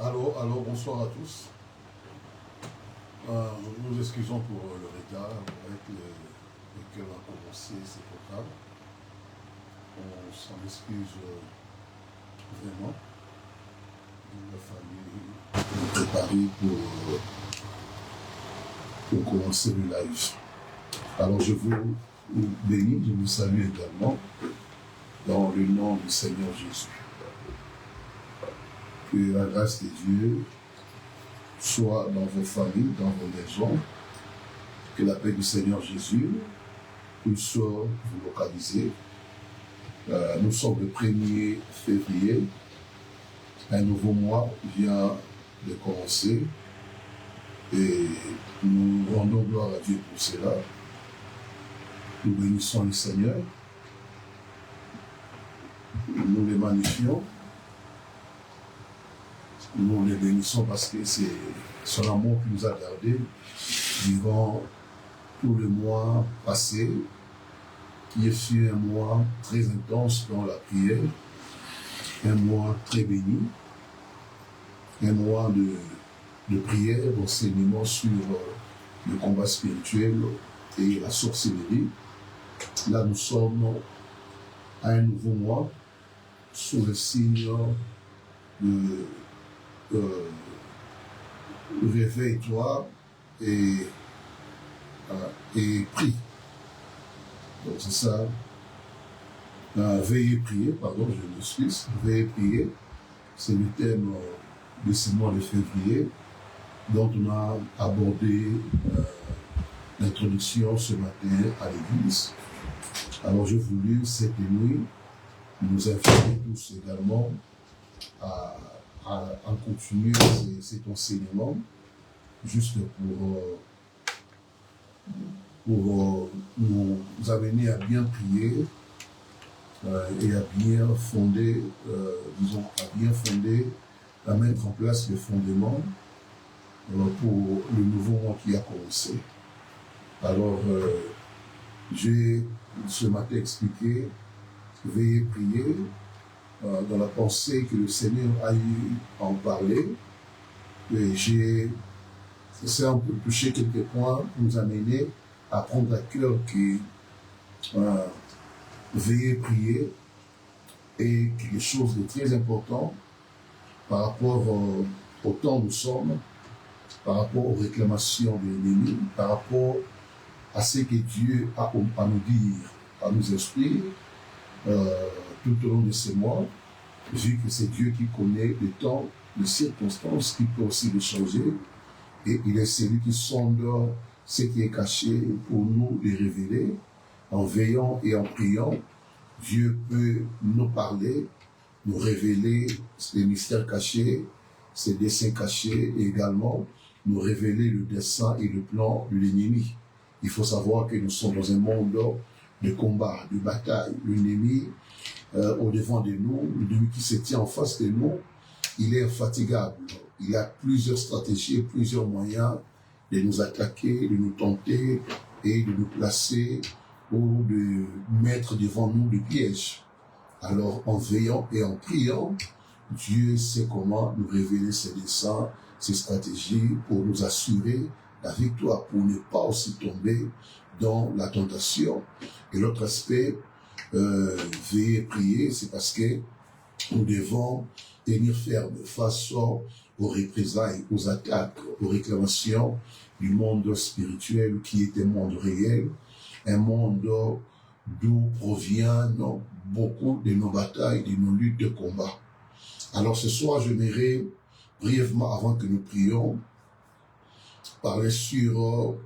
Alors, bonsoir à tous. Nous nous excusons pour le retard avec lequel on a commencé ces programmes. On s'en excuse vraiment. Il a fallu nous préparer pour commencer le live. Alors, je vous bénis, je vous salue également dans le nom du Seigneur Jésus. Que la grâce de Dieu soit dans vos familles, dans vos maisons, que la paix du Seigneur Jésus puisse vous localiser. Nous sommes le 1er février, un nouveau mois vient de commencer et nous rendons gloire à Dieu pour cela. Nous bénissons le Seigneur, nous les magnifions. Nous les bénissons parce que c'est son amour qui nous a gardés durant tout le mois passé, qui fut un mois très intense dans la prière, un mois très béni, un mois de prière, d'enseignement sur le combat spirituel et la sorcellerie. Là, nous sommes à un nouveau mois sous le signe de réveille-toi et prie. Donc c'est ça. Veillez prier, pardon, je m'excuse. Veillez prier. C'est le thème de ce mois de février dont on a abordé l'introduction ce matin à l'église. Alors j'ai voulu cette nuit nous inviter tous également à continuer cet enseignement, juste pour nous amener à bien prier et à bien fonder, à mettre en place les fondements pour le nouveau mois qui a commencé. Alors, j'ai ce matin expliqué, veillez prier, dans la pensée que le Seigneur a eu à en parler. Et j'ai essayé un peu de toucher quelques points pour nous amener à prendre à cœur que veiller prier est quelque chose de très important par rapport au temps où nous sommes, par rapport aux réclamations de l'ennemi, par rapport à ce que Dieu a à nous dire, à nous instruire, tout au long de ces mois, vu que c'est Dieu qui connaît le temps, les circonstances, qui peut aussi les changer, et il est celui qui sonde ce qui est caché pour nous les révéler. En veillant et en priant, Dieu peut nous parler, nous révéler les mystères cachés, ses desseins cachés, et également nous révéler le dessein et le plan de l'ennemi. Il faut savoir que nous sommes dans un monde de combat, de bataille. L'ennemi au-devant de nous, l'ennemi qui se tient en face de nous, il est infatigable. Il a plusieurs stratégies, plusieurs moyens de nous attaquer, de nous tenter et de nous placer ou de mettre devant nous des pièges. Alors, en veillant et en priant, Dieu sait comment nous révéler ses desseins, ses stratégies pour nous assurer la victoire, pour ne pas aussi tomber dans la tentation. Et l'autre aspect, veiller et prier, c'est parce que nous devons tenir ferme face aux représailles, aux attaques, aux réclamations du monde spirituel qui est un monde réel, un monde d'où proviennent beaucoup de nos batailles, de nos luttes de combat. Alors ce soir, j'aimerais brièvement, avant que nous prions, parler sur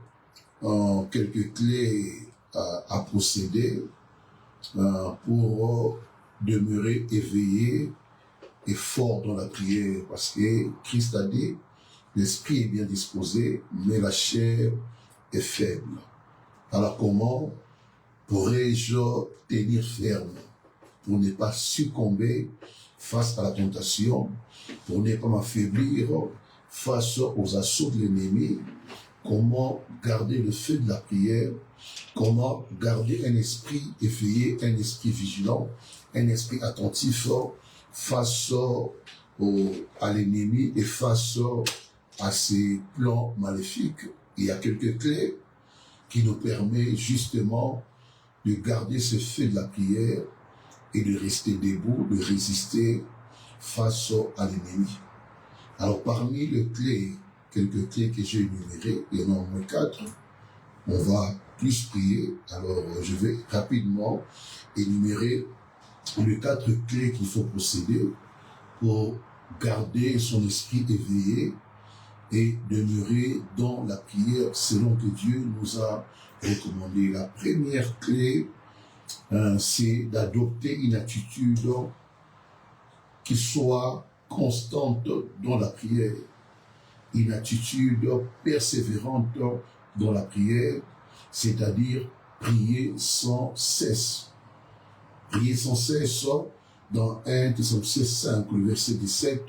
quelques clés à procéder pour demeurer éveillé et fort dans la prière, parce que Christ a dit, l'esprit est bien disposé, mais la chair est faible. Alors comment pourrais-je tenir ferme pour ne pas succomber face à la tentation, pour ne pas m'affaiblir face aux assauts de l'ennemi? Comment garder le feu de la prière? Comment garder un esprit éveillé, un esprit vigilant, un esprit attentif face à l'ennemi et face à ses plans maléfiques. Il y a quelques clés qui nous permettent justement de garder ce feu de la prière et de rester debout, de résister face à l'ennemi. Alors parmi les clés, quelques clés que j'ai énumérées, il y en a au moins 4, on va plus prier. Alors je vais rapidement énumérer les 4 clés qu'il faut posséder pour garder son esprit éveillé et demeurer dans la prière selon que Dieu nous a recommandé. La première clé, c'est d'adopter une attitude qui soit constante dans la prière, une attitude persévérante dans la prière, c'est-à-dire prier sans cesse. Prier sans cesse, dans 1 Thessaloniciens 5, le verset 17,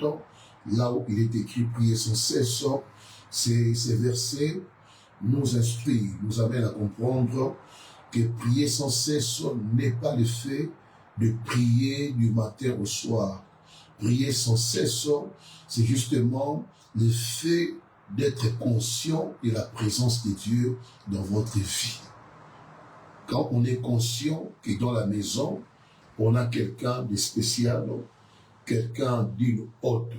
là où il est écrit prier sans cesse, ces versets nous instruisent, nous amènent à comprendre que prier sans cesse n'est pas le fait de prier du matin au soir. Prier sans cesse, c'est justement le fait d'être conscient de la présence de Dieu dans votre vie. Quand on est conscient que dans la maison, on a quelqu'un de spécial, quelqu'un d'une haute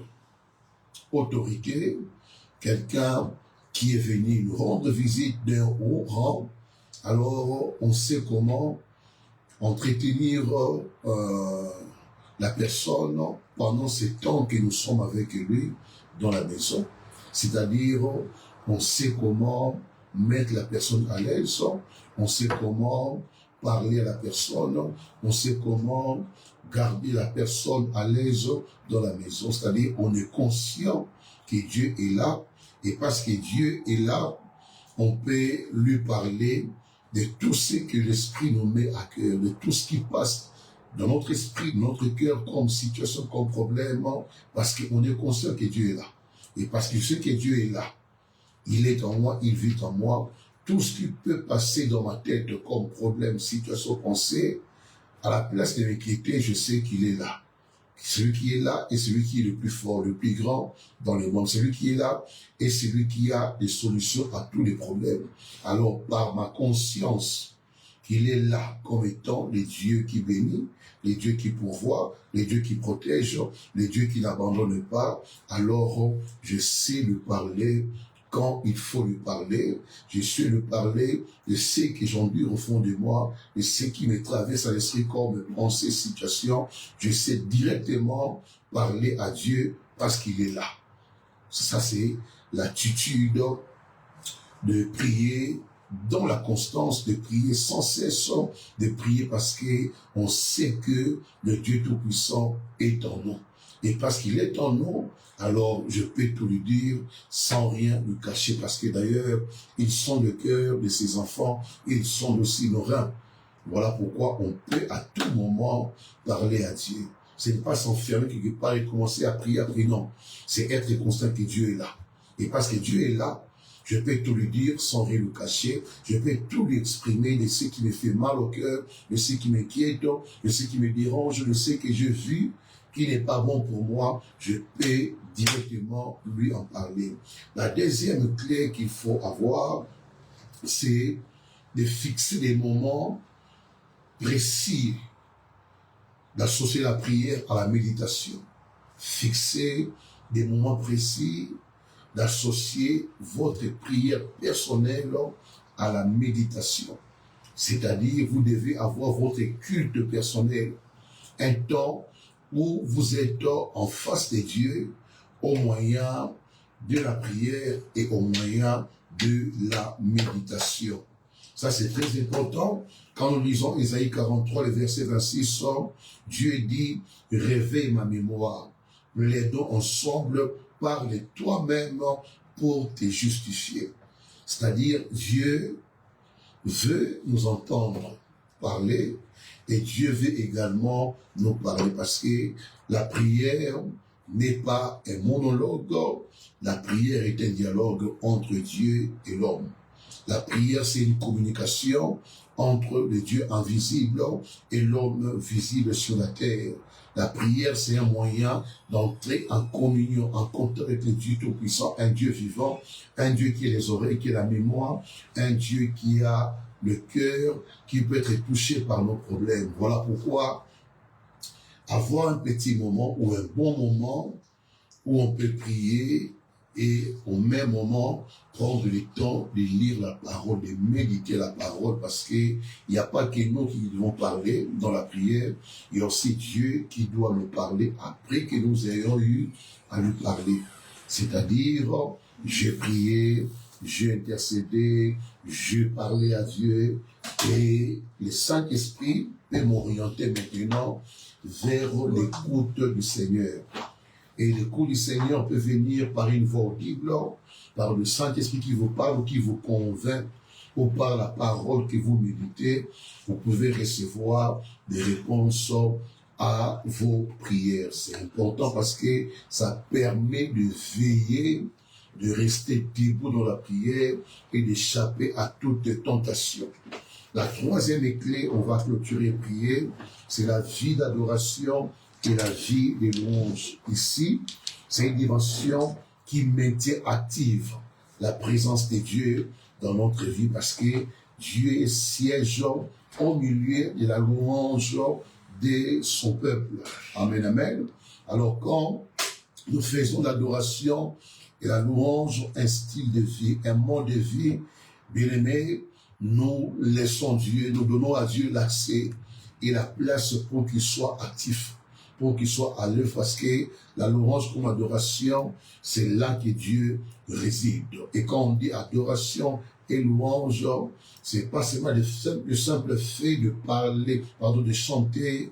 autorité, quelqu'un qui est venu nous rendre visite d'un haut rang, alors on sait comment entretenir la personne pendant ce temps que nous sommes avec lui dans la maison. C'est-à-dire, on sait comment mettre la personne à l'aise, on sait comment parler à la personne, on sait comment garder la personne à l'aise dans la maison. C'est-à-dire, on est conscient que Dieu est là, et parce que Dieu est là, on peut lui parler de tout ce que l'Esprit nous met à cœur, de tout ce qui passe dans notre esprit, dans notre cœur, comme situation, comme problème, parce qu'on est conscient que Dieu est là. Et parce que je sais que Dieu est là, il est en moi, il vit en moi. Tout ce qui peut passer dans ma tête comme problème, situation, pensée, à la place de m'inquiéter, je sais qu'il est là. Celui qui est là est celui qui est le plus fort, le plus grand dans le monde. Celui qui est là est celui qui a des solutions à tous les problèmes. Alors, par ma conscience qu'il est là comme étant le Dieu qui bénit, le Dieu qui pourvoit, le Dieu qui protège, le Dieu qui n'abandonne pas, alors je sais lui parler quand il faut lui parler, je sais lui parler de ce que j'endure au fond de moi, de ce qui me traverse à l'esprit comme pensée, situation. Je sais directement parler à Dieu parce qu'il est là. Ça, c'est l'attitude de prier dans la constance, de prier sans cesse, de prier parce que on sait que le Dieu Tout-Puissant est en nous. Et parce qu'il est en nous, alors je peux tout lui dire sans rien lui cacher, parce que d'ailleurs, ils sont le cœur de ses enfants, ils sont aussi nos reins. Voilà pourquoi on peut à tout moment parler à Dieu. Ce n'est pas s'enfermer quelque part et commencer à prier, non. C'est être constant que Dieu est là. Et parce que Dieu est là, je peux tout lui dire sans rien lui cacher. Je peux tout lui exprimer de ce qui me fait mal au cœur, de ce qui m'inquiète, de ce qui me dérange, de ce que j'ai vu qui n'est pas bon pour moi. Je peux directement lui en parler. La deuxième clé qu'il faut avoir, c'est de fixer des moments précis, d'associer la prière à la méditation. Fixer des moments précis, d'associer votre prière personnelle à la méditation. C'est-à-dire, vous devez avoir votre culte personnel, un temps où vous êtes en face de Dieu au moyen de la prière et au moyen de la méditation. Ça, c'est très important. Quand nous lisons Ésaïe 43, le verset 26, Dieu dit, réveille ma mémoire. Les deux ensemble, parle toi-même pour te justifier. C'est-à-dire, Dieu veut nous entendre parler et Dieu veut également nous parler parce que la prière n'est pas un monologue, la prière est un dialogue entre Dieu et l'homme. La prière, c'est une communication entre le Dieu invisible et l'homme visible sur la terre. La prière, c'est un moyen d'entrer en communion, en contact avec le Dieu Tout-Puissant, un Dieu vivant, un Dieu qui a les oreilles, qui a la mémoire, un Dieu qui a le cœur, qui peut être touché par nos problèmes. Voilà pourquoi avoir un petit moment ou un bon moment où on peut prier et au même moment prendre le temps de lire la parole, de méditer la parole, parce qu'il n'y a pas que nous qui devons parler dans la prière, il y a aussi Dieu qui doit nous parler après que nous ayons eu à lui parler. C'est-à-dire, j'ai prié, j'ai intercédé, j'ai parlé à Dieu, et le Saint-Esprit peut m'orienter maintenant vers l'écoute du Seigneur. Et l'écoute du Seigneur peut venir par une voix audible, par le Saint-Esprit qui vous parle ou qui vous convainc, ou par la parole que vous méditez. Vous pouvez recevoir des réponses à vos prières. C'est important parce que ça permet de veiller, de rester debout dans la prière et d'échapper à toute tentation. La troisième clé, on va clôturer et prier, c'est la vie d'adoration et la vie des louanges. Ici, c'est une dimension qui maintient active la présence de Dieu dans notre vie parce que Dieu est siège au milieu de la louange de son peuple. Amen, amen. Alors quand nous faisons l'adoration et la louange, un style de vie, un mode de vie, bien aimé, nous laissons Dieu, nous donnons à Dieu l'accès et la place pour qu'il soit actif, pour qu'il soit à l'œuvre, parce que la louange comme adoration, c'est là que Dieu réside. Et quand on dit adoration et louange, c'est pas seulement le simple fait de parler, de chanter,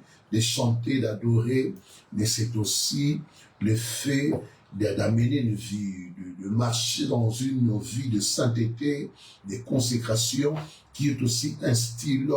d'adorer, mais c'est aussi le fait d'amener une vie, de marcher dans une vie de sainteté, de consécration, qui est aussi un style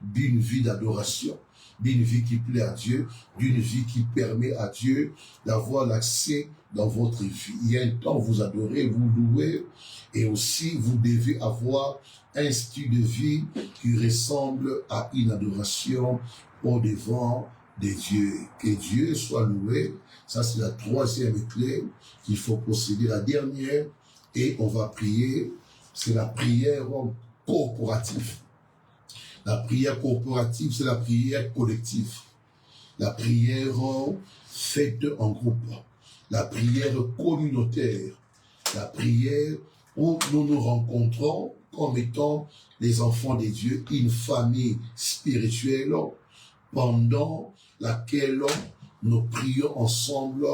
d'une vie d'adoration, d'une vie qui plaît à Dieu, d'une vie qui permet à Dieu d'avoir l'accès dans votre vie. Il y a un temps où vous adorez, vous louez, et aussi vous devez avoir un style de vie qui ressemble à une adoration au devant de Dieu. Que Dieu soit loué. Ça, c'est la troisième clé qu'il faut posséder. La dernière, et on va prier, c'est la prière corporative. La prière corporative, c'est la prière collective. La prière faite en groupe. La prière communautaire. La prière où nous nous rencontrons comme étant les enfants de Dieu, une famille spirituelle pendant laquelle nous prions ensemble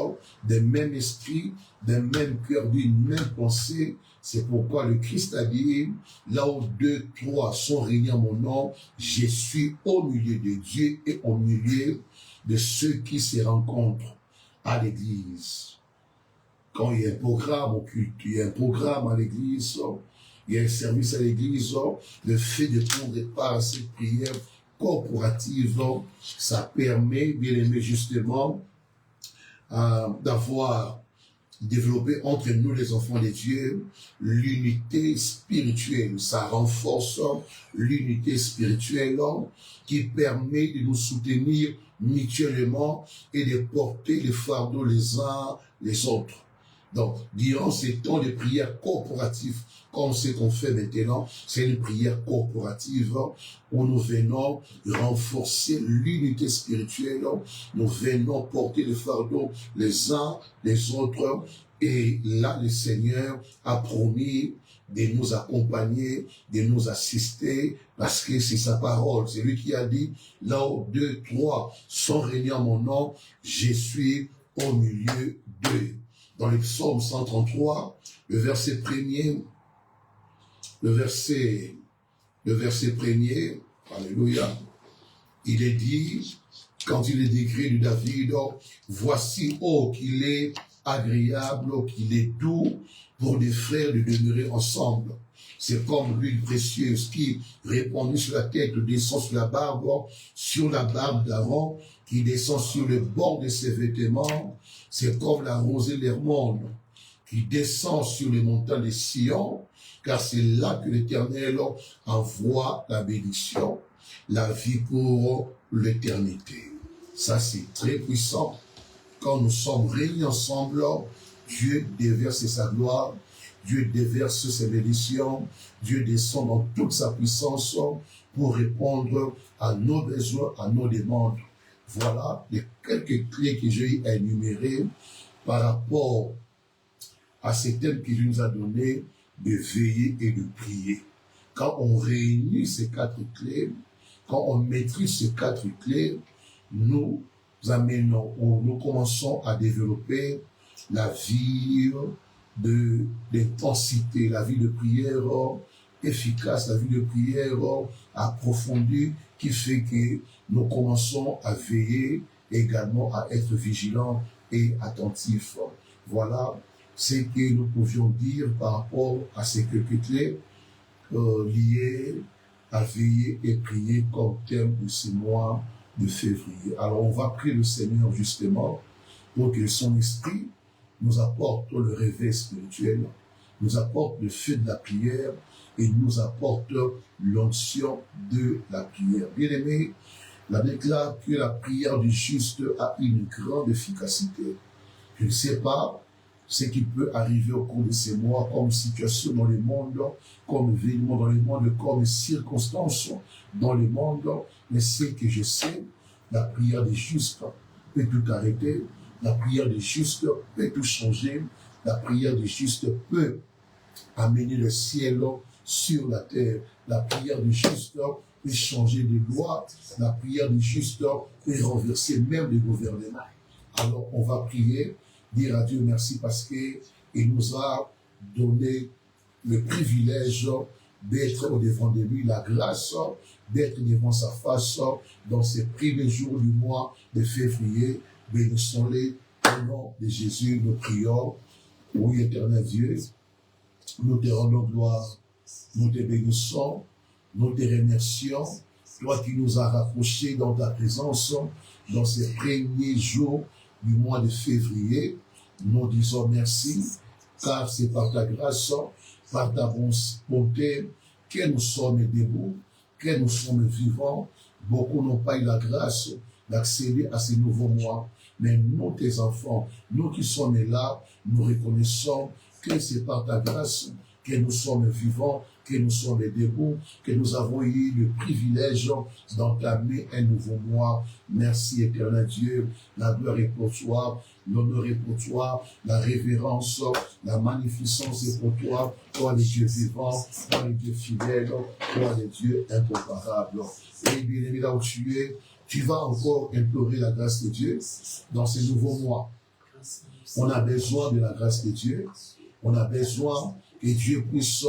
des mêmes esprits, des mêmes cœurs, d'une même pensée. C'est pourquoi le Christ a dit, là où 2, 3 sont réunis en mon nom, je suis au milieu de Dieu et au milieu de ceux qui se rencontrent à l'église. Quand il y a un programme au culte, il y a un programme à l'église, il y a un service à l'église, le fait de prendre part à cette prière corporative, ça permet, bien aimé, justement, d'avoir développé entre nous, les enfants de Dieu, l'unité spirituelle. Ça renforce l'unité spirituelle qui permet de nous soutenir mutuellement et de porter les fardeaux les uns les autres. Donc, durant ces temps de prière corporative, comme ce qu'on fait maintenant, c'est une prière corporative où nous venons renforcer l'unité spirituelle, nous venons porter les fardeaux les uns les autres, et là, le Seigneur a promis de nous accompagner, de nous assister, parce que c'est sa parole. C'est lui qui a dit, là où 2, 3 sont réunis en mon nom, je suis au milieu d'eux. Dans le psaume 133, le verset premier, alléluia, il est dit, quand il est décrit de David, voici, oh, qu'il est agréable, oh, qu'il est doux pour des frères de demeurer ensemble. C'est comme l'huile précieuse qui, répandue sur la tête, descend sur la barbe d'Aaron, qui descend sur le bord de ses vêtements. C'est comme la rosée d'Hermon qui descend sur les montagnes de Sion, car c'est là que l'Éternel envoie la bénédiction, la vie pour l'éternité. Ça, c'est très puissant. Quand nous sommes réunis ensemble, Dieu déverse sa gloire, Dieu déverse ses bénédictions, Dieu descend dans toute sa puissance pour répondre à nos besoins, à nos demandes. Voilà les quelques clés que j'ai énumérées par rapport à ces thèmes qu'il nous a donné de veiller et de prier. Quand on réunit ces 4 clés, quand on maîtrise ces 4 clés, nous amenons, nous commençons à développer la vie d'intensité, la vie de prière efficace, la vie de prière approfondie, qui fait que nous commençons à veiller, également à être vigilants et attentifs. Voilà ce que nous pouvions dire par rapport à ces quelques clés liées à veiller et prier comme thème de ce mois de février. Alors on va prier le Seigneur justement pour que son esprit nous apporte le réveil spirituel, nous apporte le feu de la prière et nous apporte l'onction de la prière. Bien-aimés, la déclare que la prière du juste a une grande efficacité. Je ne sais pas ce qui peut arriver au cours de ces mois comme situation dans le monde, comme événement dans le monde, comme circonstances dans le monde, mais ce que je sais, la prière des justes peut tout arrêter, la prière des justes peut tout changer, la prière des justes peut amener le ciel sur la terre, la prière des justes peut changer les lois, la prière des justes peut renverser même les gouvernements. Alors on va prier, dire à Dieu merci parce qu'il nous a donné le privilège d'être au devant de lui, la grâce d'être devant sa face dans ces premiers jours du mois de février. Bénissons-les au nom de Jésus, nous prions. Oui, éternel Dieu, nous te rendons gloire, nous te bénissons, nous te remercions, toi qui nous as rapprochés dans ta présence dans ces premiers jours du mois de février. Nous disons merci, car c'est par ta grâce, par ta bonté, que nous sommes debout, que nous sommes vivants. Beaucoup n'ont pas eu la grâce d'accéder à ces nouveaux mois. Mais nous, tes enfants, nous qui sommes là, nous reconnaissons que c'est par ta grâce que nous sommes vivants, que nous sommes debout, que nous avons eu le privilège d'entamer un nouveau mois. Merci, éternel Dieu. La gloire est pour toi, l'honneur est pour toi, la révérence, la magnificence est pour toi, toi les dieux vivants, toi les dieux fidèles, toi les dieux incomparables. Et bien aimé, là où tu vas encore implorer la grâce de Dieu dans ces nouveaux mois. On a besoin de la grâce de Dieu. On a besoin que Dieu puisse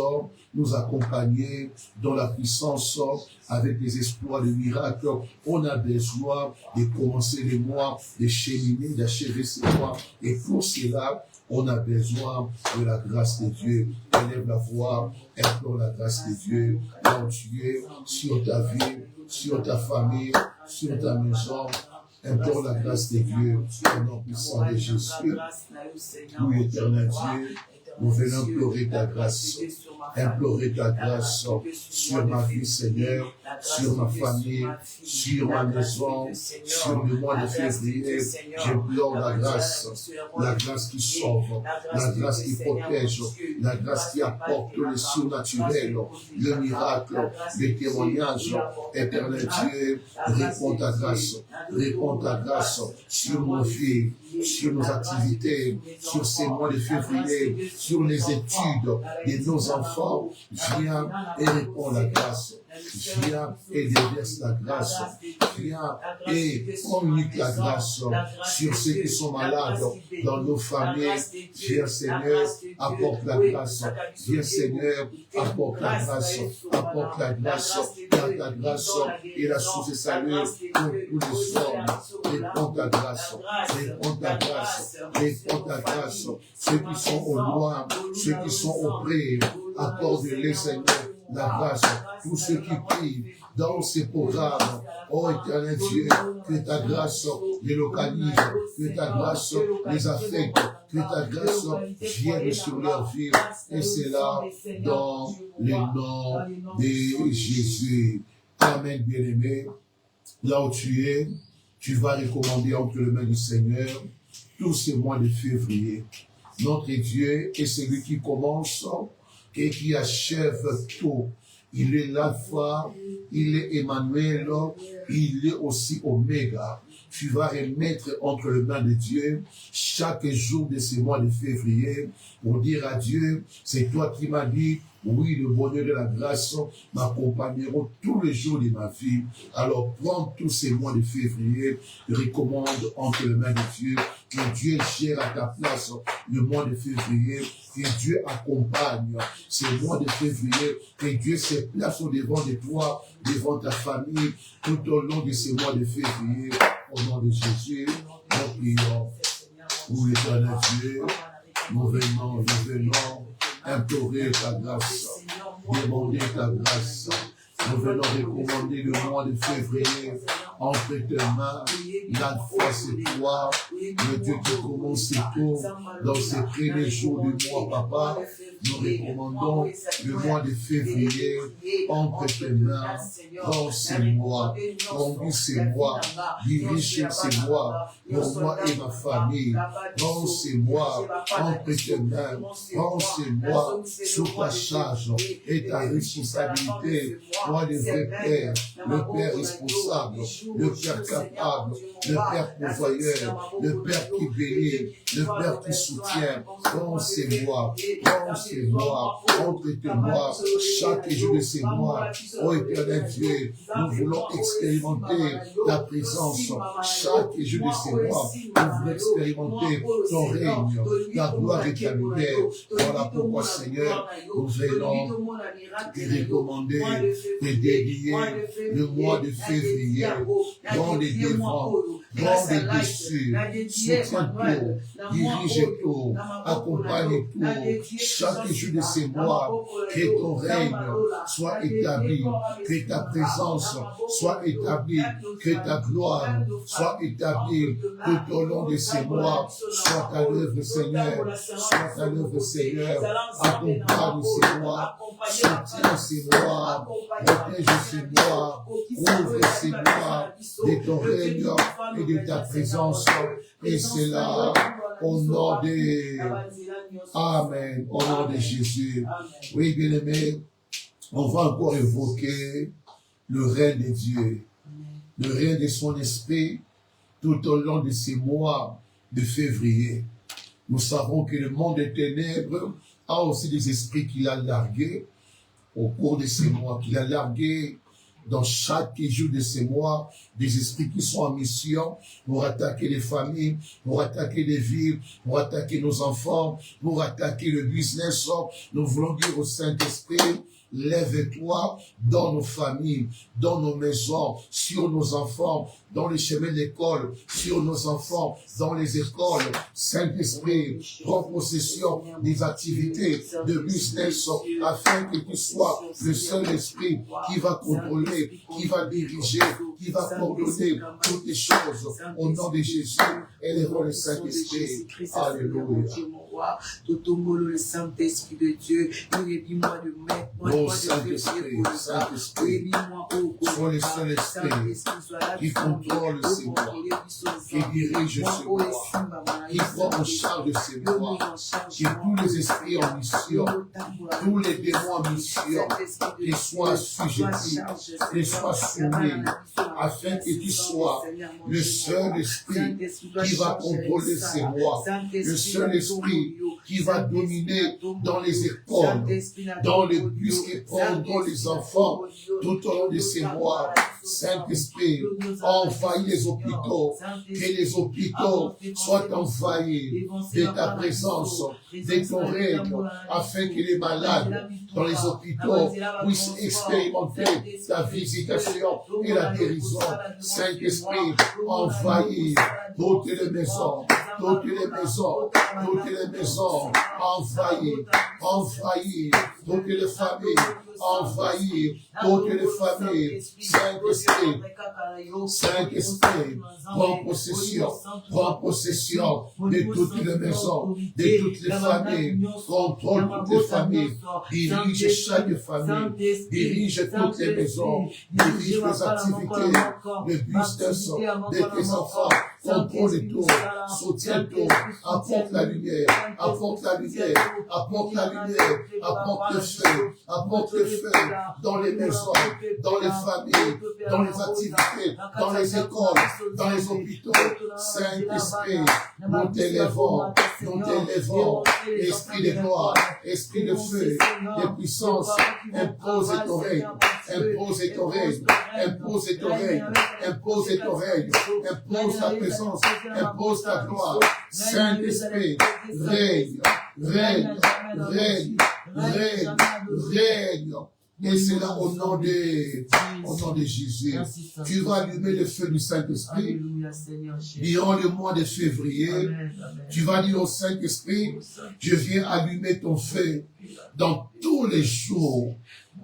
nous accompagner dans la puissance avec des exploits, des miracles. On a besoin de commencer les mois, de cheminer, d'achever ces mois. Et pour cela, on a besoin de la grâce de Dieu. Élève la voix, implore la grâce de Dieu. Là où tu es, sur ta vie, sur ta famille, sur ta maison. Implore la grâce de Dieu au nom puissant de Jésus. Oui, éternel Dieu, nous venons implorer ta grâce sur ma vie, Seigneur, sur ma famille, sur ma maison, sur le mois de février. J'implore la grâce qui sauve, la grâce qui protège, la grâce qui apporte le surnaturel, le miracle, les témoignages. Éternel Dieu, réponds ta grâce sur nos vies, sur nos activités, sur ces mois de février, sur les études de nos enfants. Viens et réponds la grâce. Viens et déverse la grâce. Viens et communique la grâce sur ceux qui sont malades dans nos familles. Viens Seigneur, apporte la grâce. Viens Seigneur, apporte la grâce. Apporte la grâce, car ta grâce est la source de salut pour tous les hommes. Réponds ta grâce. Réponds ta grâce. Réponds ta grâce. Ceux qui sont au loin, ceux qui sont auprès, accorde-les Seigneur la grâce. Tous ceux qui prient dans ces programmes, oh éternel Dieu, que ta grâce les localise, que ta grâce les affecte, que ta grâce vienne sur leur vie. Et c'est là dans le nom de Jésus. Amen, bien-aimé. Là où tu es, tu vas recommander entre les mains du Seigneur tous ces mois de février. Notre Dieu est celui qui commence et qui achève tout. Il est l'alpha, il est Emmanuel, il est aussi Oméga. Tu vas remettre entre les mains de Dieu chaque jour de ces mois de février pour dire à Dieu, c'est toi qui m'as dit, oui, le bonheur et la grâce m'accompagneront tous les jours de ma vie. Alors, prends tous ces mois de février, recommande entre les mains de Dieu, que Dieu gère à ta place le mois de février, que Dieu accompagne ces mois de février, que Dieu se place au devant de toi, devant ta famille, tout au long de ces mois de février. Au nom de Jésus, nous prions. Oui, éternel Dieu, nous venons implorer ta grâce, demander ta grâce. Nous venons recommander le mois de février entre tes mains. L'alpha, c'est toi, le Dieu qui commence tout dans ces premiers jours du mois, papa. Nous recommandons le mois de février entre tes mains. Prends ces mois, conduis ces mois, dirige ces mois pour moi et ma famille. Prends ces mois entre tes mains. Prends ces mois sous ta charge et ta responsabilité. Toi, le vrai Père, le Père responsable, le Père capable, le Père pourvoyeur, le Père qui bénit, le Père qui soutient. Prends ces mois entre tes mois, chaque jour de ces mois. Ô éternel Dieu, nous voulons expérimenter ta présence chaque jour de ces mois. Nous voulons expérimenter ton règne, ta gloire et ta lumière. Voilà pourquoi, Seigneur, nous venons te recommander, te dédier le mois de février dans les devants, dans les dessus, soutiens tout, dirige tout, accompagne tout, chaque jour de ces mois, que ton règne soit établi, que ta présence soit établie, que ta gloire soit établie tout au long de ces mois. Soit à l'œuvre, Seigneur, soit à l'œuvre, Seigneur, accompagne ces mois, soutiens ces mois, protège ces mois, ouvre ces mois de ton règne et de ta présence. Et c'est là, au nom de... Amen, au nom de Jésus. Oui, bien-aimé, on va encore évoquer le règne de Dieu, le règne de son esprit tout au long de ces mois de février. Nous savons que le monde des ténèbres a aussi des esprits qu'il a largués au cours de ces mois, qu'il a largués dans chaque jour de ces mois, des esprits qui sont en mission pour attaquer les familles, pour attaquer les villes, pour attaquer nos enfants, pour attaquer le business. Nous voulons dire au Saint-Esprit, lève-toi dans nos familles, dans nos maisons, sur nos enfants, dans les chemins d'école, sur nos enfants, dans les écoles. Saint-Esprit, prends possession des activités de business afin que tu sois le seul esprit qui va contrôler, qui va diriger, qui va coordonner toutes les choses. Au nom de Jésus, élevons le Saint-Esprit. Alléluia. Le Saint-Esprit de Dieu, dis-moi de mettre, moi Saint-Esprit, Saint-Esprit, sois le seul esprit qui contrôle ces mois, qui dirige ces mois, qui prend en charge de ces mois, qui tous les esprits en mission, tous les démons en mission, qu'ils soient assujettis, qu'ils soient soumis, afin que tu sois le seul esprit qui va contrôler ces mois, le seul esprit qui va dominer dans les écoles, dans les bus qui prennent dans les enfants, tout au long de ces mois. Saint-Esprit, envahis les hôpitaux, que les hôpitaux soient envahis de ta présence, de ton règne, afin que les malades dans les hôpitaux puissent expérimenter ta visitation et la guérison. Saint-Esprit, envahis toutes les maisons, toutes les maisons, envahir, toutes les familles, envahir, toutes les familles, Saint-Esprit, prends possession de toutes les maisons, de toutes les familles, contrôle toutes les familles, dirige chaque famille, dirige toutes les maisons, dirige les activités, le business de tes enfants, contrôle tout, soutiens tout, apporte la lumière, apporte le feu dans les maisons, dans les familles, dans les activités, dans les écoles, dans les hôpitaux. Saint-Esprit, nous t'élèvons, esprit de gloire, esprit de feu, de puissance, impose ton règne, impose ta présence, impose ta gloire. Saint-Esprit, règne. Et c'est là au nom de Jésus. Tu vas allumer le feu du Saint-Esprit. Durant le mois de février, tu vas dire au Saint-Esprit, je viens allumer ton feu dans tous les jours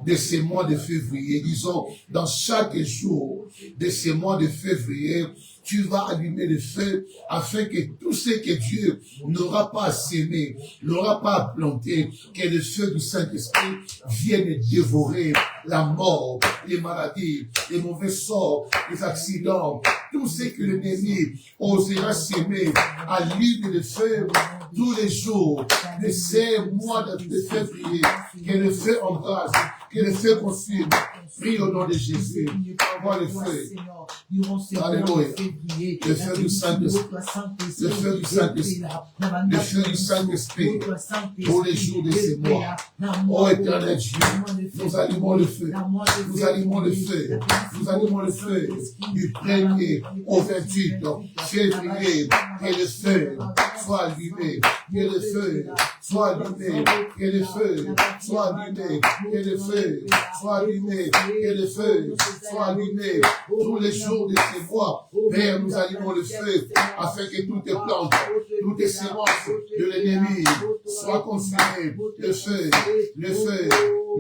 de ces mois de février. Disons, dans chaque jour de ces mois de février, tu vas allumer le feu afin que tout ce que Dieu n'aura pas sémé, n'aura pas planté, que le feu du Saint-Esprit vienne dévorer la mort, les maladies, les mauvais sorts, les accidents, tout ce que l'ennemi osera s'aimer, allume le feu tous les jours de ces mois de février, que le feu embrase, que le feu consume. Prie au nom de Jésus. Envoie le feu. Alléluia. Le feu du Saint-Esprit. Le feu du Saint-Esprit. Le feu du Saint-Esprit. Pour les jours de ces mois. Ô éternel Dieu, nous allumons le feu. Nous allumons le feu. Nous allumons le feu du 1er au 28 février. Que le feu soit allumé. Que le feu soit allumé. Que le feu soit allumé. Que le feu soit allumé. Que le feu soit allumé tous les jours de ces mois. Père, nous allumons le feu afin que toutes les plantes, toutes les sémences de l'ennemi soient consumées. Le feu, le feu,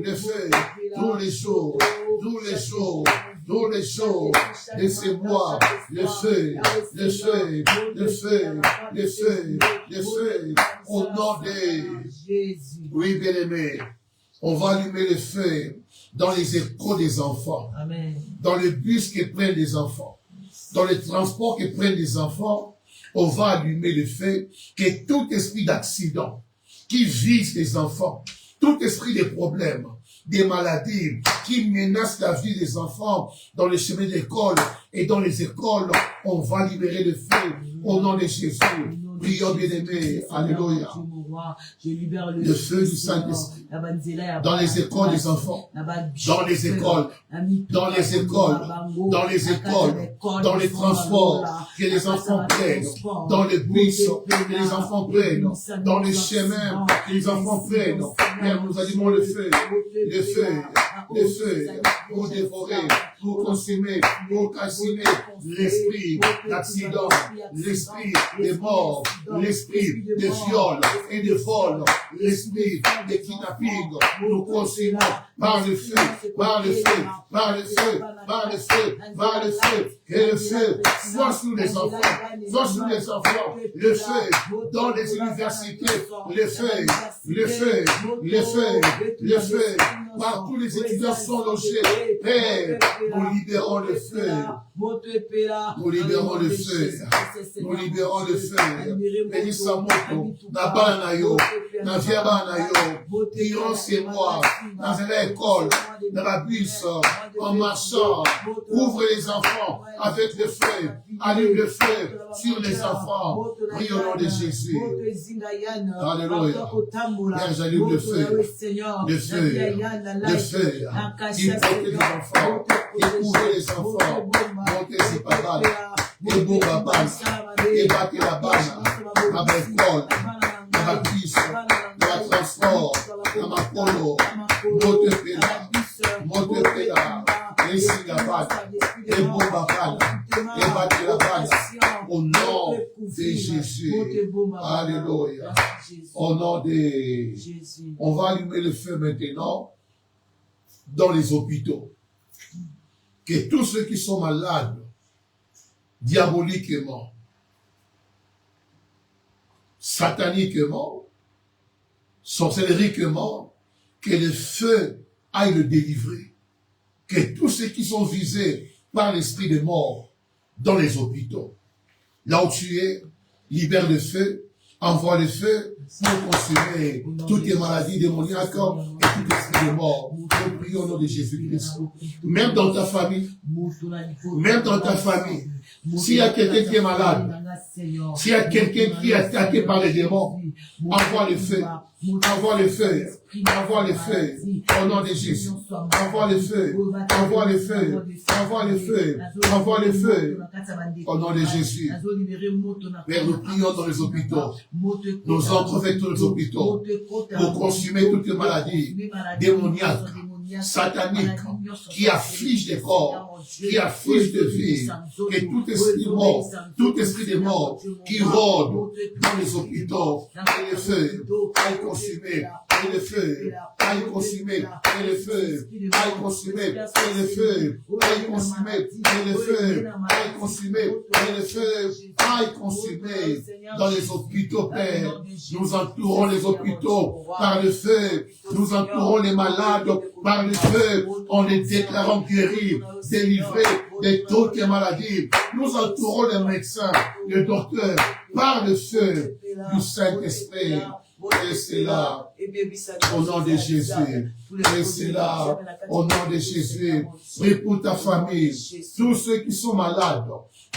le feu, tous les jours de ces mois, le feu, le feu, le feu, le feu, le feu, au nom de Jésus. Oui, bien-aimé, on va allumer le feu dans les écoles des enfants, amen, dans le bus qui prennent des enfants, dans les transports qui prennent des enfants, on va allumer le feu, que tout esprit d'accident qui vise les enfants, tout esprit de problèmes, des maladies qui menacent la vie des enfants dans les chemins d'école et dans les écoles, on va libérer le feu au nom de Jésus. Prions bien-aimés, alléluia. Le feu du Saint-Esprit dans les écoles des enfants, dans les écoles, dans les écoles, dans les écoles, dans les transports que les enfants prennent, dans les bus que les enfants prennent, dans les chemins que les enfants prennent. Père, nous allumons le feu, le feu, le feu, pour dévorer, pour consumer, pour calciner l'esprit d'accident, l'esprit de mort, l'esprit de viol et de vol, l'esprit de kidnapping. Nous consumons par le feu, par le feu, par le feu, par le feu, par le feu. Et le feu soit sous les enfants, soit sous les enfants, le feu dans les universités, le feu, le feu, le feu, le feu. Partout les étudiants sont logés. Père, nous libérons le feu. Nous libérons le feu. Nous libérons le feu. Bénissa moto, na bana yo, na via bana yo, durant ces mois, dans l'école, dans la bus, en marchant, ouvre les enfants avec le feu, allume le feu sur les enfants. Prie au nom de Jésus. Alléluia. Père, j'allume le feu, le feu, le feu, qui protège les enfants, qui couvre les enfants, montez si pas et bon babane, et battez la banne, avec l'école, dans la bus, dans la transport, dans ma polo, monte pela, et si la banne, et bon babane, et battez la banne, au nom Jésus. Alléluia. Au nom de Jésus. On va allumer le feu maintenant dans les hôpitaux. Que tous ceux qui sont malades, diaboliquement, sataniquement, sorcelleriquement, que le feu aille le délivrer. Que tous ceux qui sont visés par l'esprit de mort dans les hôpitaux, là où tu es, libère le feu, envoie le feu pour consumer toutes les maladies démoniaques et tout esprit de mort. Nous prions au nom de Jésus-Christ. Même dans ta famille, s'il y a quelqu'un qui est malade, s'il y a quelqu'un qui est attaqué par les démons, envoie le feu. Envoie le feu, envoie le feu, au nom de Jésus. Envoie le feu, envoie le feu, envoie le feu, envoie le feu, au nom de Jésus. Père, nous prions dans les hôpitaux. Nous entrons avec tous les hôpitaux pour consumer toutes les maladies démoniaques, sataniques, qui affligent les corps, qui affligent de vie, que tout esprit de mort qui rôde dans les hôpitaux, et le feu aille consumer, et le feu aille consumer, et le feu aille consumer, et le feu aille consumer, et le feu aille consumer, et le feu aille consumer dans les hôpitaux, Père. Nous entourons les hôpitaux par le feu, nous entourons les malades par le feu, en les déclarant guéris, délivrés de toutes les maladies. Nous entourons les médecins, les docteurs, par le feu du Saint-Esprit. Et c'est là, au nom de Jésus. Et c'est là, au nom de Jésus. Prie pour ta famille. Tous ceux qui sont malades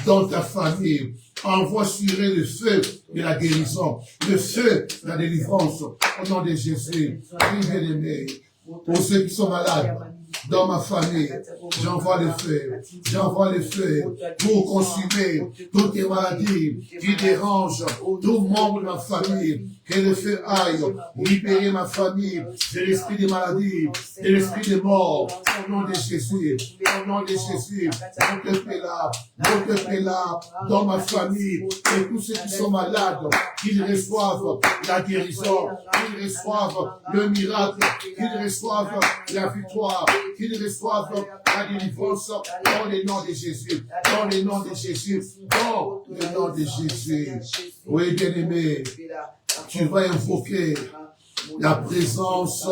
dans ta famille, envoie sur eux le feu de la guérison, le feu de la délivrance, au nom de Jésus. Oui, bien-aimé, pour ceux qui sont malades, dans ma famille, j'envoie le feu pour consumer toutes les maladies qui dérangent tout membre de ma famille. Que le feu aille libérer ma famille de l'esprit des maladies, de l'esprit des morts. Au nom de Jésus, au nom de Jésus, notre paix là, dans ma famille, et tous ceux qui sont malades, qu'ils reçoivent la guérison, qu'ils reçoivent le miracle, qu'ils reçoivent la victoire, qu'ils reçoivent la délivrance dans le nom de Jésus, dans le nom de Jésus, dans le nom de Jésus. Oui, bien-aimé, tu vas invoquer la présence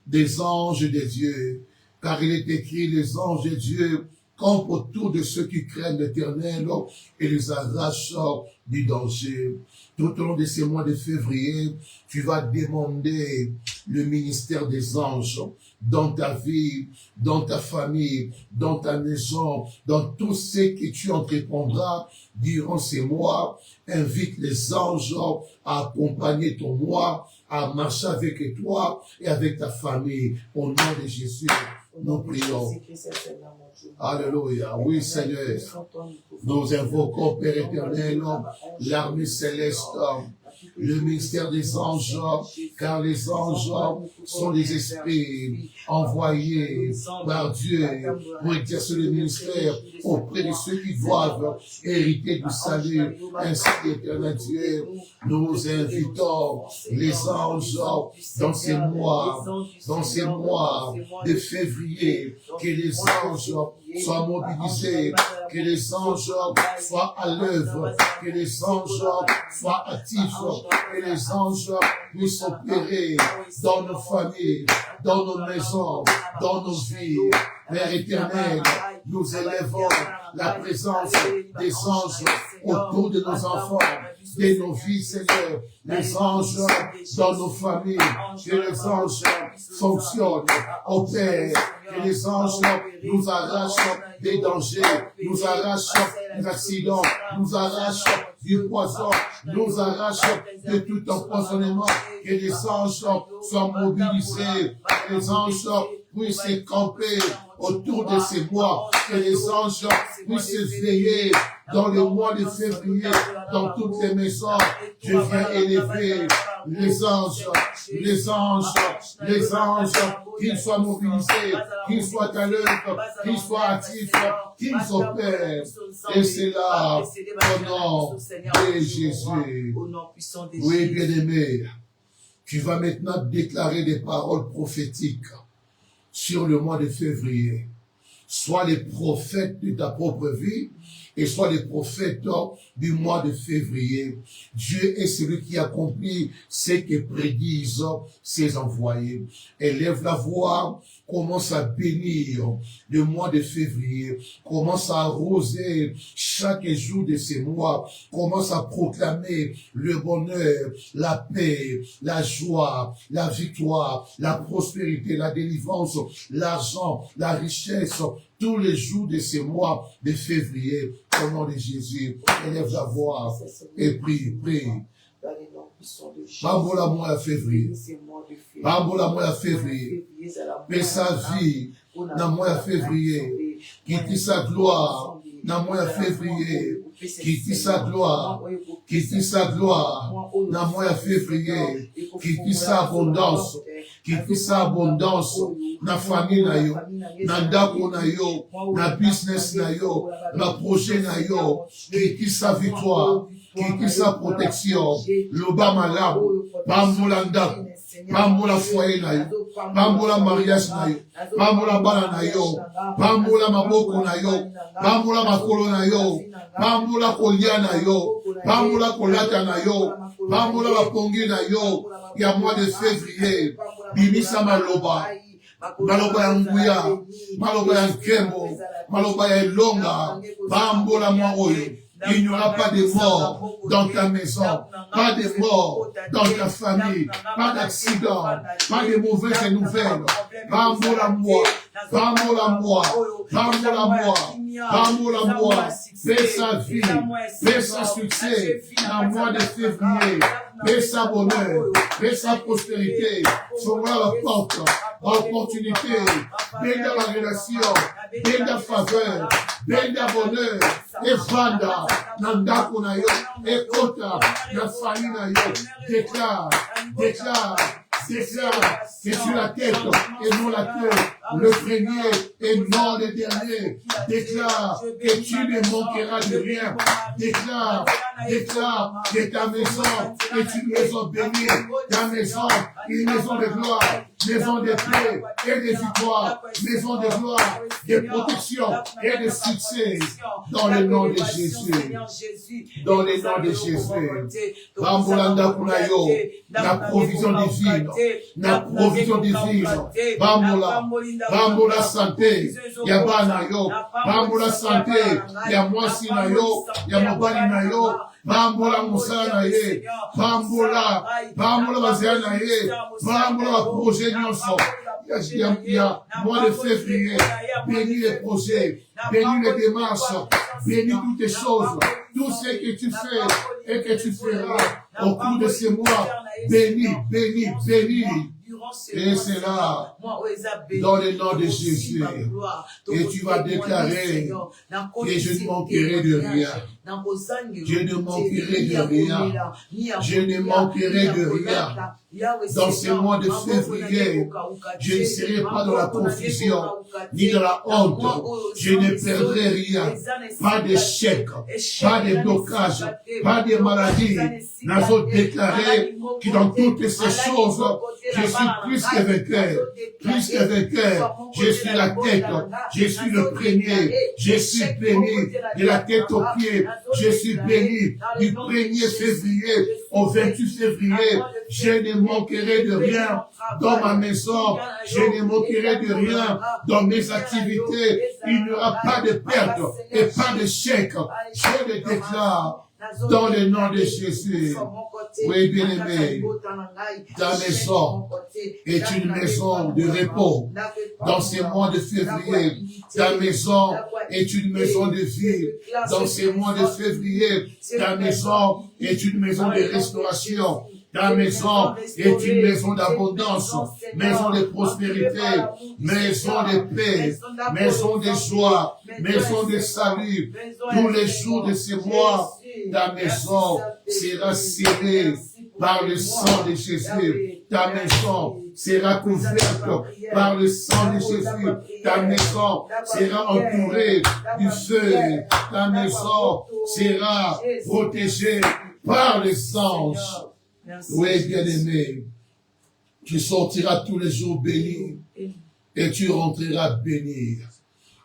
des anges de Dieu, car il est écrit, les anges de Dieu campent autour de ceux qui craignent l'Éternel et les arrachent du danger. Tout au long de ces mois de février, tu vas demander le ministère des anges dans ta vie, dans ta famille, dans ta maison, dans tout ce que tu entreprendras durant ces mois. Invite les anges à accompagner ton mois, à marcher avec toi et avec ta famille. Au nom de Jésus, nous prions. Alléluia. Oui, Seigneur. Nous invoquons, Père éternel, l'armée céleste, le ministère des anges, car les anges sont des esprits envoyés par Dieu pour exercer le ministère auprès de ceux qui doivent hériter du salut. Ainsi, éternel Dieu, nous invitons les anges dans ces mois de février, que les anges soient mobilisés, que les anges soient à l'œuvre, que les anges soient actifs, que les anges puissent opérer dans nos familles, dans nos maisons, dans nos vies. Père éternel, nous élèvons la présence des anges autour de nos enfants, de nos vies, Seigneur. Les anges dans nos familles, que les anges fonctionnent, opèrent, que les anges nous arrachent des dangers, nous arrachent des accidents, nous arrachent du poison, nous arrachent de tout empoisonnement, que les anges soient mobilisés, que les anges puissent camper autour de ces mois, que les anges puissent veiller dans le mois de février, dans toutes les maisons. Je viens élever les anges, qu'ils soient mobilisés, qu'ils soient à l'œuvre, qu'ils soient actifs, qu'ils opèrent. Et c'est là, au nom de Jésus. Oui, bien-aimé, tu vas maintenant déclarer des paroles prophétiques sur le mois de février. Soit les prophètes de ta propre vie, et soit les prophètes du mois de février. Dieu est celui qui accomplit ce que prédisent ses envoyés. Élève la voix, commence à bénir le mois de février, commence à arroser chaque jour de ces mois, commence à proclamer le bonheur, la paix, la joie, la victoire, la prospérité, la délivrance, l'argent, la richesse, tous les jours de ces mois de février. Au nom de Jésus, élève la voix et prie. Bambola mois à février. Bambola mois à février. Mais sa vie, dans mois à février, qui dit sa gloire, dans mois à février, qui dit sa gloire, qui dit sa gloire, dans mois à février, qui dit sa abondance, qui dit sa abondance, na famille na yo, na ndako na yo, na business na yo, na projet na yo, qui dit sa victoire, qui dit sa protection, loba malabu, bambola ndako, bambola foyer na yo, bambola mariage na yo, bambola bana na yo, bambola maboko na yo, bambola makolo na yo, bambola kolia na yo, bambola kolata na yo, bambola bapongi na yo, ya mois de février, bimisa maloba, maloba ya nguya, maloba ya nkembo, maloba ya elonga, bambola mwa oyo. Il n'y aura pas de mort dans ta maison, pas de mort dans ta famille, pas d'accident, pas de mauvaises nouvelles. Bambola moi, bambola moi, bambola moi, bambola moi. Fais sa vie, fais sa succès dans le mois de février. Fais sa bonheur, fais sa prospérité. Sera la porte, opportunité, benga la relation, benga faveur, benga bonheur, et vanda, nandako na yo, et kota, na famille na yo. Déclare que tu la tête et non la queue, le premier et non le dernier. Déclare que tu ne manqueras de rien. Déclare que ta maison est une maison bénie, ta maison, une maison de gloire, maison de paix et de victoire, maison de gloire, de protection et de succès, dans le nom de Jésus. Dans le nom de Jésus. Bambolanda kunayo, la provision divine, la provision divine. Bambola santé, ya bana yo, bambola santé, ya mwasi na yo, ya mobali na yo. Bambola musala na ye, bambola bazela na ye, bambola projet nyonso. Il y a mois de février, bénis les projets, bénis les démarches, bénis toutes les choses, tout ce que tu fais et que tu feras au cours de ces mois, bénis. Et c'est là, dans le nom de Jésus, et tu vas déclarer que je ne manquerai de rien. Je ne manquerai de rien. Je ne manquerai de rien. Dans ce mois de février, je ne serai pas dans la confusion, ni dans la honte. Je ne perdrai rien. Pas d'échec, pas de blocage, pas de maladie. Nous avons déclaré que dans toutes ces choses, je suis plus que vainqueur. Plus que vainqueur. Je suis la tête. Je suis le premier. Je suis béni de la tête aux pieds. Je suis béni du 1er février au 28 février. Je ne manquerai de rien dans ma maison. Je ne manquerai de rien dans mes activités. Il n'y aura pas de perte et pas d'échec. Je le déclare dans le nom de Jésus. Oui, bien-aimé, ta maison est une maison de repos. Dans ces mois de février, ta maison est une maison de vie. Dans ces mois de février, ta maison est une maison de restauration. Ta maison est une maison d'abondance, maison de prospérité, maison de paix, maison de joie, maison de salut. Tous les jours de ces mois, ta maison sera scellée par le sang de Jésus. Ta maison sera couverte par le sang de Jésus. Ta maison sera entourée du feu. Ta maison sera protégée par les anges. Oui, bien-aimé, tu sortiras tous les jours béni et tu rentreras béni.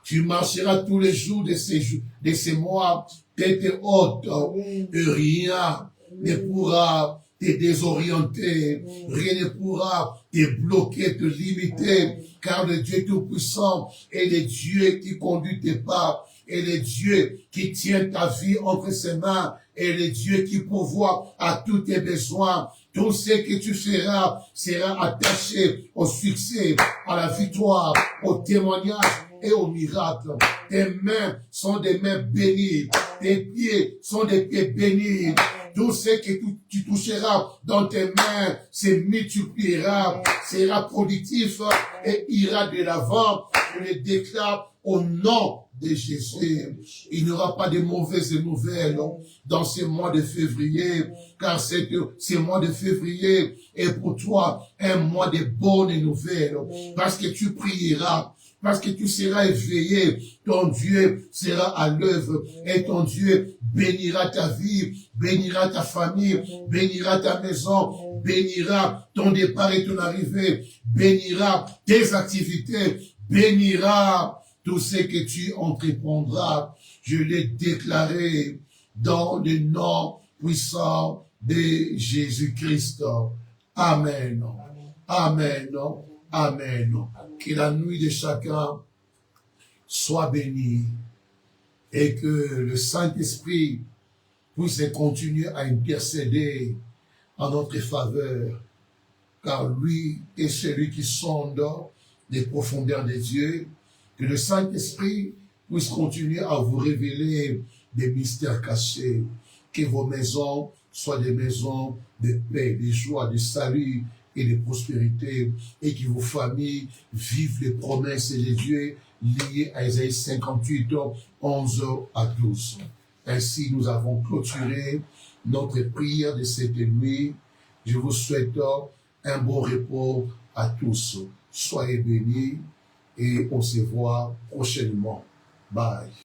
Tu marcheras tous les jours de ces mois tête haute et rien ne pourra te désorienter, rien ne pourra te bloquer, te limiter, car le Dieu Tout-Puissant est le Dieu qui conduit tes pas, est le Dieu qui tient ta vie entre ses mains, est le Dieu qui pourvoit à tous tes besoins. Tout ce que tu feras sera attaché au succès, à la victoire, au témoignage et au miracle. Tes mains sont des mains bénies, tes pieds sont des pieds bénis. Tout ce que tu toucheras dans tes mains se multipliera, sera productif et ira de l'avant. Je le déclare au nom de Jésus. Il n'y aura pas de mauvaises nouvelles dans ce mois de février, car ce mois de février est pour toi un mois de bonnes nouvelles, parce que tu prieras, parce que tu seras éveillé, ton Dieu sera à l'œuvre et ton Dieu bénira ta vie, bénira ta famille, bénira ta maison, bénira ton départ et ton arrivée, bénira tes activités, bénira tout ce que tu entreprendras. Je l'ai déclaré dans le nom puissant de Jésus-Christ. Amen. Amen. Amen. Que la nuit de chacun soit bénie et que le Saint-Esprit puisse continuer à intercéder en notre faveur, car lui est celui qui sonde les profondeurs de Dieu. Que le Saint-Esprit puisse continuer à vous révéler des mystères cachés, que vos maisons soient des maisons de paix, de joie, de salut et de prospérité, et que vos familles vivent les promesses de Dieu liées à Isaïe 58, 11 à 12. Ainsi, nous avons clôturé notre prière de cette nuit. Je vous souhaite un bon repos à tous. Soyez bénis et on se voit prochainement. Bye.